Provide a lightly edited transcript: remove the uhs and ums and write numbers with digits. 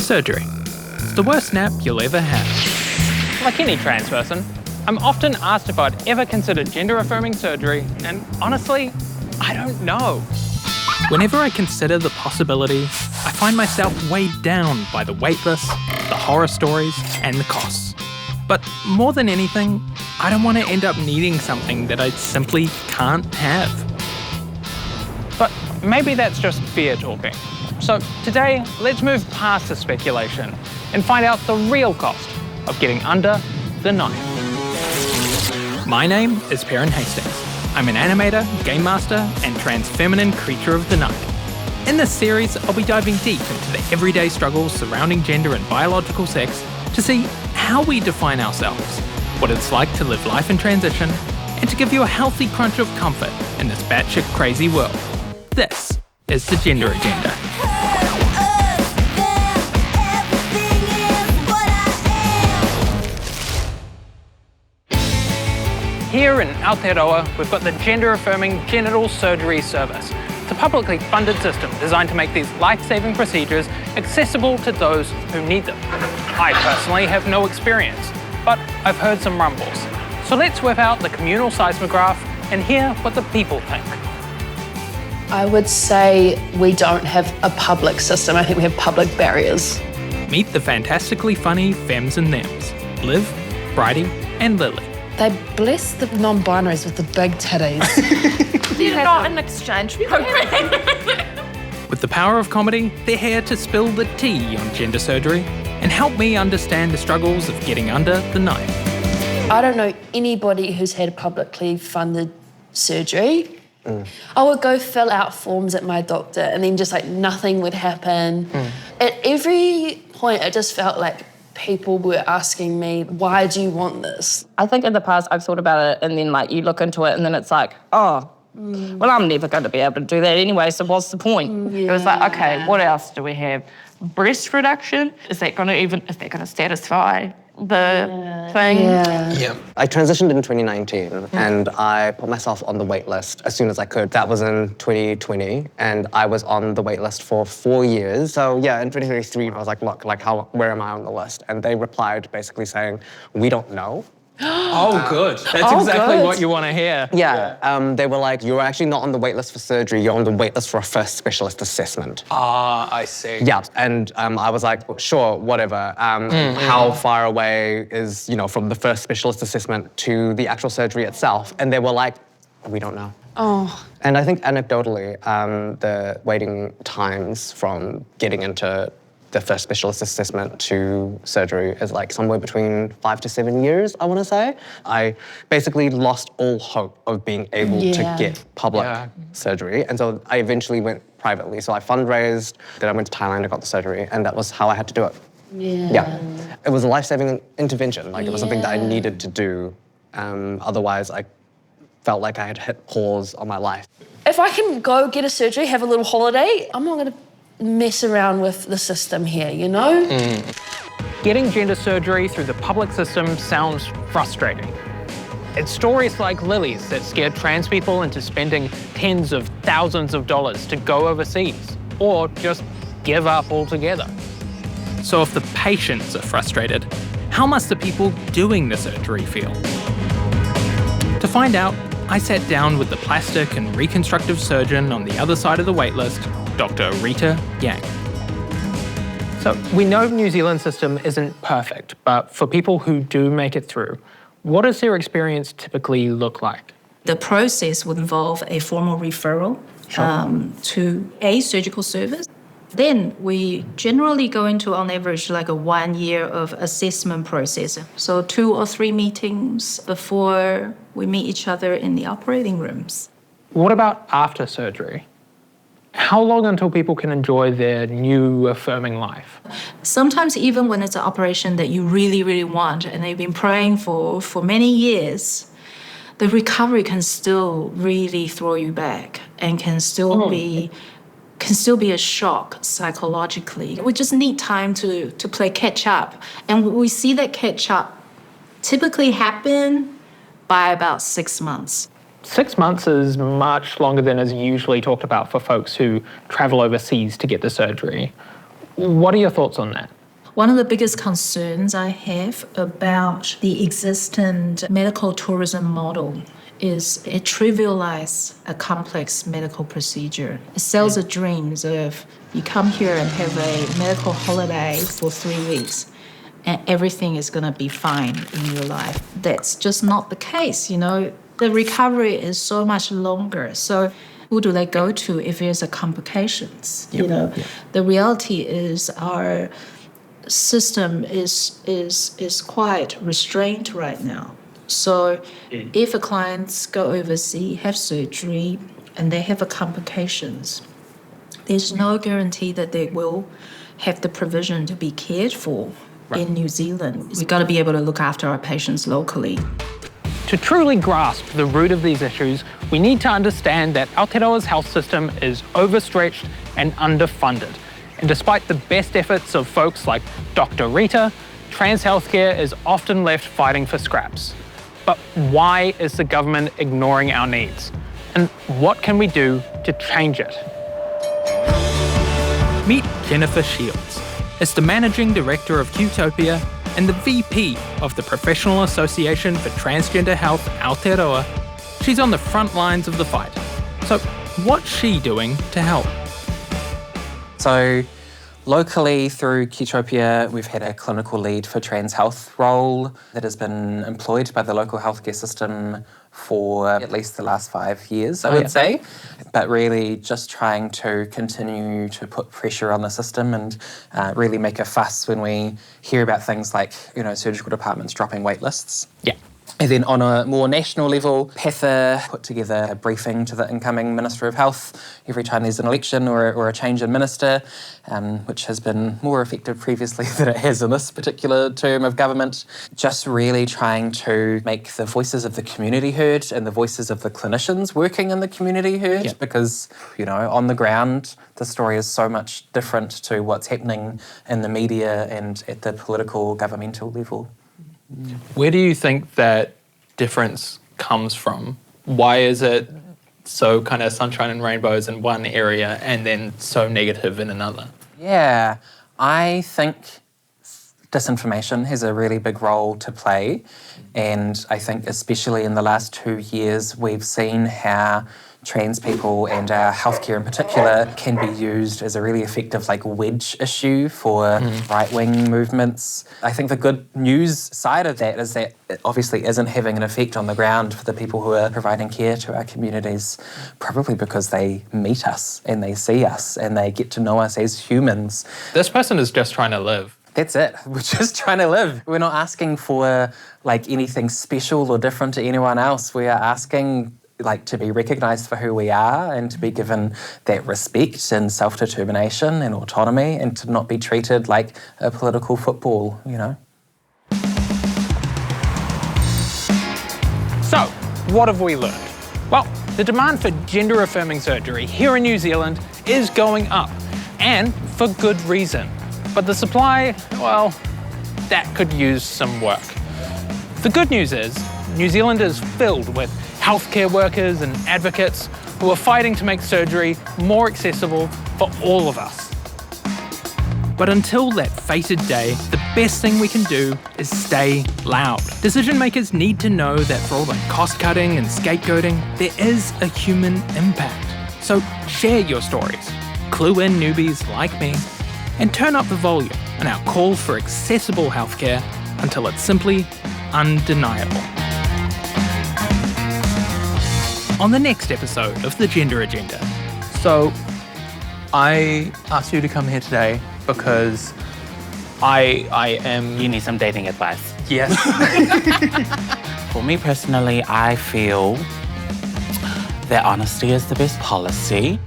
Surgery. It's the worst nap you'll ever have. Like any trans person, I'm often asked if I'd ever considered gender-affirming surgery, and honestly, I don't know. Whenever I consider the possibility, I find myself weighed down by the waitlist, the horror stories, and the costs. But more than anything, I don't want to end up needing something that I simply can't have. But maybe that's just fear talking. So today, let's move past the speculation and find out the real cost of getting under the knife. My name is Perrin Hastings. I'm an animator, game master, and trans feminine creature of the night. In this series, I'll be diving deep into the everyday struggles surrounding gender and biological sex to see how we define ourselves, what it's like to live life in transition, and to give you a healthy crunch of comfort in this batshit crazy world. This is the Gender Agenda. Here in Aotearoa, we've got the Gender-affirming genital surgery service. It's a publicly funded system designed to make these life-saving procedures accessible to those who need them. I personally have no experience, but I've heard some rumbles. So let's whip out the communal seismograph and hear what the people think. I would say we don't have a public system. I think we have public barriers. Meet the fantastically funny Fems and Thems, Liv, Bridie, and Lily. They bless the non-binaries with the big titties. They're not an exchange program. With the power of comedy, they're here to spill the tea on gender surgery and help me understand the struggles of getting under the knife. I don't know anybody who's had publicly funded surgery. I would go fill out forms at my doctor and then just like nothing would happen. At every point, it just felt like people were asking me, why do you want this? I think in the past I've thought about it and then like you look into it and then it's like, oh, well, I'm never going to be able to do that anyway, so what's the point? It was like, okay, what else do we have? Breast reduction? Is that going to satisfy the thing? Yeah. I transitioned in 2019 and I put myself on the wait list as soon as I could. That was in 2020 and I was on the wait list for 4 years. So yeah, in 2023 I was like, look, where am I on the list? And they replied basically saying, we don't know. Oh, good. That's exactly what you want to hear. Yeah, they were like, you're actually not on the wait list for surgery, you're on the wait list for a first specialist assessment. Ah, I see. Yeah, and I was like, sure, whatever. How far away is, from the first specialist assessment to the actual surgery itself? And they were like, we don't know. Oh. And I think anecdotally, the waiting times from getting into the first specialist assessment to surgery is like somewhere between 5 to 7 years, I want to say. I basically lost all hope of being able to get public surgery. And so I eventually went privately. So I fundraised, then I went to Thailand, I got the surgery, and that was how I had to do it. Yeah. It was a life-saving intervention. Like it was something that I needed to do. Otherwise, I felt like I had hit pause on my life. If I can go get a surgery, have a little holiday, I'm not going to mess around with the system here, Getting gender surgery through the public system sounds frustrating. It's stories like Lily's that scared trans people into spending tens of thousands of dollars to go overseas, or just give up altogether. So if the patients are frustrated, how must the people doing the surgery feel? To find out, I sat down with the plastic and reconstructive surgeon on the other side of the waitlist, Dr. Rita Yang. So we know the New Zealand system isn't perfect, but for people who do make it through, what does their experience typically look like? The process would involve a formal referral to a surgical service. Then we generally go into, on average, like a 1 year of assessment process. So 2 or 3 meetings before we meet each other in the operating rooms. What about after surgery? How long until people can enjoy their new affirming life? Sometimes even when it's an operation that you really, really want and they've been praying for many years, the recovery can still really throw you back and can still be a shock psychologically. We just need time to play catch up. And we see that catch up typically happen by about 6 months. 6 months is much longer than is usually talked about for folks who travel overseas to get the surgery. What are your thoughts on that? One of the biggest concerns I have about the existing medical tourism model is it trivializes a complex medical procedure. It sells the dreams of you come here and have a medical holiday for 3 weeks and everything is going to be fine in your life. That's just not the case, you know. The recovery is so much longer. So who do they go to if there's a complications? You know, the reality is our system is quite restrained right now. So if a clients go overseas, have surgery, and they have a complications, there's no guarantee that they will have the provision to be cared for in New Zealand. We've got to be able to look after our patients locally. To truly grasp the root of these issues, we need to understand that Aotearoa's health system is overstretched and underfunded. And despite the best efforts of folks like Dr. Rita, trans healthcare is often left fighting for scraps. But why is the government ignoring our needs? And what can we do to change it? Meet Jennifer Shields. It's the Managing Director of Qtopia and the VP of the Professional Association for Transgender Health Aotearoa. She's on the front lines of the fight. So what's she doing to help? So locally through Qtopia, we've had a clinical lead for trans health role that has been employed by the local healthcare system for at least the last 5 years, I would say. But really just trying to continue to put pressure on the system and really make a fuss when we hear about things like, you know, surgical departments dropping wait lists. Yeah. And then on a more national level, PETHA put together a briefing to the incoming Minister of Health every time there's an election or a change in minister, which has been more effective previously than it has in this particular term of government. Just really trying to make the voices of the community heard and the voices of the clinicians working in the community heard, because, you know, on the ground, the story is so much different to what's happening in the media and at the political governmental level. Where do you think that difference comes from? Why is it so kind of sunshine and rainbows in one area and then so negative in another? Yeah, I think disinformation has a really big role to play. And I think especially in the last 2 years, we've seen how trans people and our healthcare in particular can be used as a really effective wedge issue for right-wing movements. I think the good news side of that is that it obviously isn't having an effect on the ground for the people who are providing care to our communities, probably because they meet us and they see us and they get to know us as humans. This person is just trying to live. That's it. We're just trying to live. We're not asking for anything special or different to anyone else. We are asking to be recognised for who we are and to be given that respect and self-determination and autonomy and to not be treated like a political football, you know. So, what have we learned? Well, the demand for gender-affirming surgery here in New Zealand is going up, and for good reason. But the supply, well, that could use some work. The good news is, New Zealand is filled with healthcare workers and advocates who are fighting to make surgery more accessible for all of us. But until that fated day, the best thing we can do is stay loud. Decision makers need to know that for all the cost-cutting and scapegoating, there is a human impact. So share your stories, clue in newbies like me, and turn up the volume on our call for accessible healthcare until it's simply undeniable. On the next episode of The Gender Agenda. So, I asked you to come here today because I am... You need some dating advice. Yes. For me personally, I feel that honesty is the best policy.